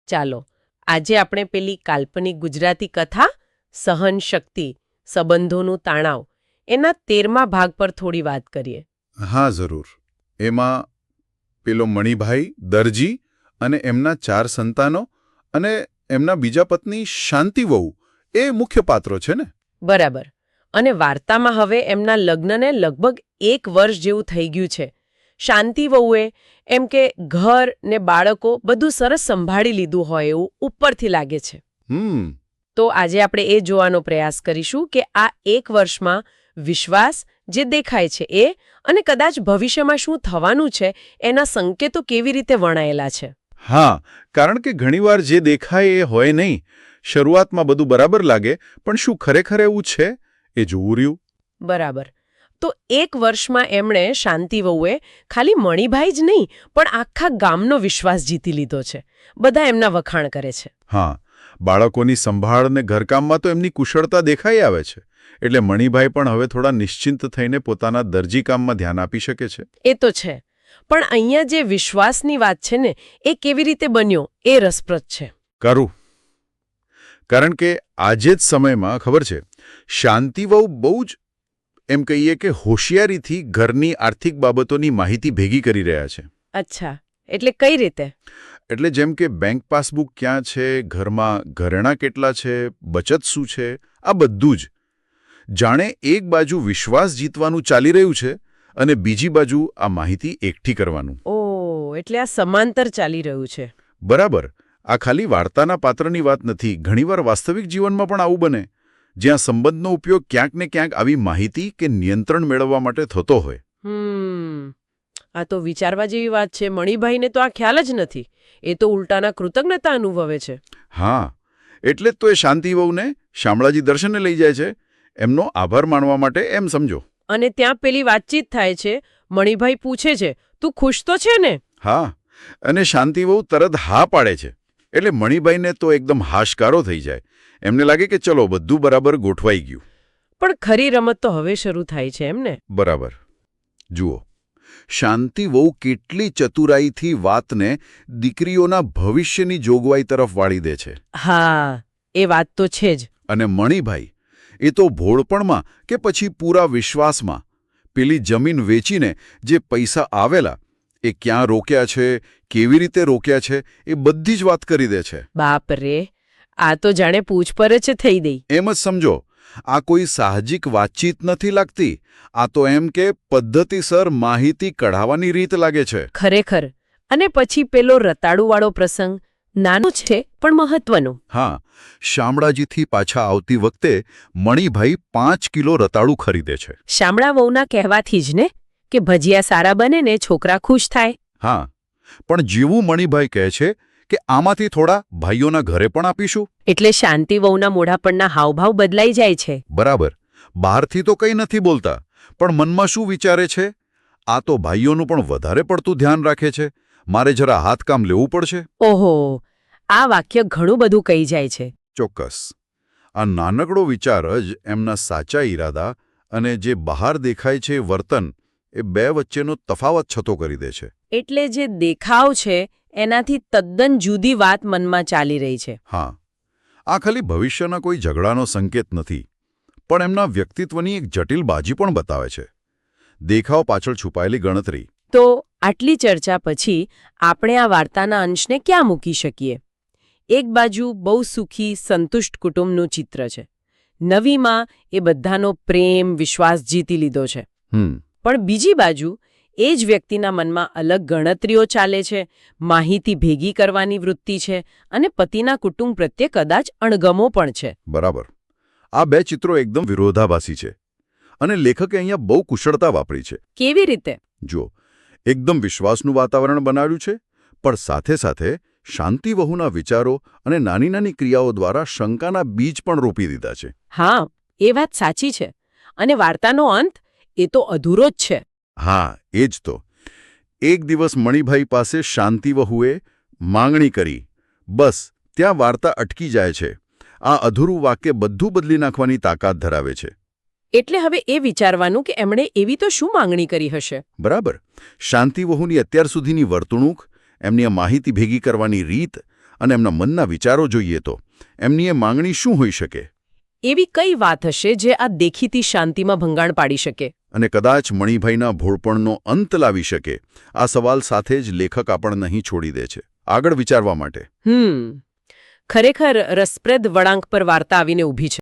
ચાલો આજે આપણે પેલી કાલ્પનિક ગુજરાતી કથા સહન શક્તિ સંબંધોનું તાણાવ એના 13મા ભાગ પર થોડી વાત કરીએ. હા જરૂર. એમાં પેલો મણિભાઈ દરજી અને એમના 4 સંતાનો અને એમના બીજા પત્ની શાંતિવહુ એ મુખ્ય પાત્રો છે ને? બરાબર. અને વાર્તામાં હવે એમના લગ્નને લગભગ 1 વર્ષ જેવું થઈ ગયું છે. શાંતિવહુએ એમ કે ઘર ને બાળકો બધું સરસ સંભાળી લીધું હોય એવું ઉપરથી લાગે છે. તો આજે આપણે એ જોવાનો પ્રયાસ કરીશું કે આ 1 વર્ષમાં વિશ્વાસ જે દેખાય છે એ અને કદાચ ભવિષ્યમાં શું થવાનું છે એના સંકેતો કેવી રીતે વણાયેલા છે. હા, કારણ કે ઘણીવાર જે દેખાય એ હોય નહીં. શરૂઆતમાં બધું બરાબર લાગે, પણ શું ખરેખર એવું છે એ જોવું રહ્યું. બરાબર. તો 1 વર્ષમાં એમણે શાંતિવહુએ ખાલી મણિભાઈ જ નહીં પણ આખા ગામનો વિશ્વાસ જીતી લીધો છે. બધા એમના વખાણ કરે છે. હા, બાળકોની સંભાળ ને ઘરકામમાં તો એમની કુશળતા દેખાઈ આવે છે. એટલે મણિભાઈ પણ હવે થોડા નિશ્ચિંત થઈને પોતાના દરજી કામમાં ધ્યાન આપી શકે છે. એ તો છે. પણ અહીંયા જે વિશ્વાસની વાત છે ને એ કેવી રીતે બન્યો એ રસપ્રદ છે. કારણ કે આજે જ સમયમાં ખબર છે, શાંતિવહુ બહુ જ એમ કહીએ કે હોશિયારીથી ઘરની આર્થિક બાબતોની માહિતી ભેગી કરી રહ્યા છે. અચ્છા, એટલે કઈ રીતે? એટલે જેમ કે બેંક પાસબુક ક્યાં છે, ઘરમાં ઘરેણાં કેટલા છે, બચત શું છે, આ બધું જ. જાણે એક બાજુ વિશ્વાસ જીતવાનું ચાલી રહ્યું છે અને બીજી બાજુ આ માહિતી એકઠી કરવાનું. ઓહ, એટલે આ સમાંતર ચાલી રહ્યું છે. બરાબર. આ ખાલી વાર્તાના પાત્રની વાત નથી. ઘણીવાર વાસ્તવિક જીવનમાં પણ આવું બને, જ્યાં સંબંધનો ઉપયોગ ક્યાંક ને ક્યાંક આવી માહિતી કે નિયંત્રણ મેળવવા માટે થતો હોય. આ તો વિચારવા જેવી વાત છે. મણિભાઈને તો આ ખ્યાલ જ નથી. એ તો ઉલટાના કૃતજ્ઞતા અનુભવે છે. હા, એટલે જ તો એ શાંતિવહુને શામળાજી દર્શને લઈ જાય છે, એમનો આભાર માનવા માટે એમ સમજો. અને ત્યાં પેલી વાતચીત થાય છે. મણિભાઈ પૂછે છે, તું ખુશ તો છે ને? હા, અને શાંતિવહુ તરત હા પાડે છે. એટલે મણિભાઈને તો એકદમ હાશકારો થઈ જાય. એમને લાગે કે ચલો બધું બરાબર ગોઠવાઈ ગયું. પણ ખરી રમત તો હવે શરૂ થાય છે એમને. બરાબર. જુઓ, શાંતિવહુ કેટલી ચતુરાઈથી વાતને દીકરીઓના ભવિષ્યની જોગવાઈ તરફ વાળી દે છે. હા, એ વાત તો છે જ. અને મણિભાઈ એ તો ભોળપણમાં કે પછી પૂરા વિશ્વાસમાં પેલી જમીન વેચીને જે પૈસા આવેલા એ ક્યાં રોક્યા છે, કેવી રીતે રોક્યા છે, એ બધી જ વાત કરી દે છે. બાપ રે, આ તો જાણે પૂછપરછ થઈ ગઈ. એમ જ સમજો. આ કોઈ સાહજિક વાતચીત નથી લાગતી. આ તો એમ કે પદ્ધતિસર માહિતી કઢાવવાની રીત લાગે છે. ખરેખર. અને પછી પેલો રતાળુવાળો પ્રસંગ નાનો છે પણ મહત્વનો. હા, શામળાજીથી પાછા આવતી વખતે મણિભાઈ 5 કિલો રતાળુ ખરીદે છે. શામળાવહુના કહેવાથી જ ને કે ભજીયા સારા બને ને છોકરા ખુશ થાય. હા, પણ જેવું મણિભાઈ કહે છે કે આમાંથી થોડા ભાઈઓના ઘરે પણ આપીશું, એટલે શાંતિવહુના મોઢા પરના હાવભાવ બદલાઈ જાય છે. બરાબર. બહારથી તો કંઈ નથી બોલતા, પણ મનમાં શું વિચારે છે? આ તો ભાઈઓનું પણ વધારે પડતું ધ્યાન રાખે છે. મારે જરા હાથકામ લેવું પડશે. ઓહો, આ વાક્ય ઘણું બધું કહી જાય છે. ચોક્કસ. આ નાનકડો વિચાર જ એમના સાચા ઈરાદા અને જે બહાર દેખાય છે વર્તન, એ બે વચ્ચેનો તફાવત છતો કરી દે છે. એટલે જે દેખાવ છે એનાથી તદ્દન જુદી વાત મનમાં ચાલી રહી છે. હા, આ ખાલી ભવિષ્યના કોઈ ઝઘડાનો સંકેત નથી, પણ એમના વ્યક્તિત્વની એક જટિલ બાજી પણ બતાવે છે. દેખાવ પાછળ છુપાયેલી ગણતરી. તો આટલી ચર્ચા પછી આપણે આ વાર્તાના અંશને ક્યાં મૂકી શકીએ? એક બાજુ બહુ સુખી સંતુષ્ટ કુટુંબનું ચિત્ર છે. નવીમાં એ બધાનો પ્રેમ વિશ્વાસ જીતી લીધો છે. પણ બીજી બાજુ એ જ વ્યક્તિના મનમાં અલગ ગણતરીઓ ચાલે છે, માહિતી ભેગી કરવાની વૃત્તિ છે અને પતિના કુટુંબ પ્રત્યે કદાચ અણગમો પણ છે. બરાબર. આ બે ચિત્રો એકદમ વિરોધાભાસી છે અને લેખકે અહીંયા બહુ કુશળતા વાપરી છે. કેવી રીતે? જુઓ, એકદમ વિશ્વાસનું વાતાવરણ બનાવ્યું છે, પણ સાથે સાથે શાંતિવહુના વિચારો અને નાની નાની ક્રિયાઓ દ્વારા શંકાના બીજ પણ રોપી દીધા છે. હા, એ વાત સાચી છે. અને વાર્તાનો અંત એ તો અધૂરો જ છે. હા, એ જ તો. એક દિવસ મણિભાઈ પાસે શાંતિવહુએ માંગણી કરી. બસ ત્યાં વાર્તા અટકી જાય છે. આ અધૂરું વાક્ય બધું બદલી નાખવાની તાકાત ધરાવે છે. એટલે હવે એ વિચારવાનું કે એમણે એવી તો શું માંગણી કરી હશે. બરાબર. શાંતિવહુની અત્યાર સુધીની વર્તણૂક, એમની આ માહિતી ભેગી કરવાની રીત અને એમના મનના વિચારો જોઈએ તો એમની એ માંગણી શું હોઈ શકે? એવી કઈ વાત હશે જે આ દેખીતી શાંતિમાં ભંગાણ પાડી શકે? અને કદાચ મણિભાઈના ભોળપણનો અંત લાવી શકે? આ સવાલ સાથે જ લેખક આપણને અહીં છોડી દે છે આગળ વિચારવા માટે. ખરેખર રસપ્રદ વળાંક પર વાર્તા આવીને ઊભી છે.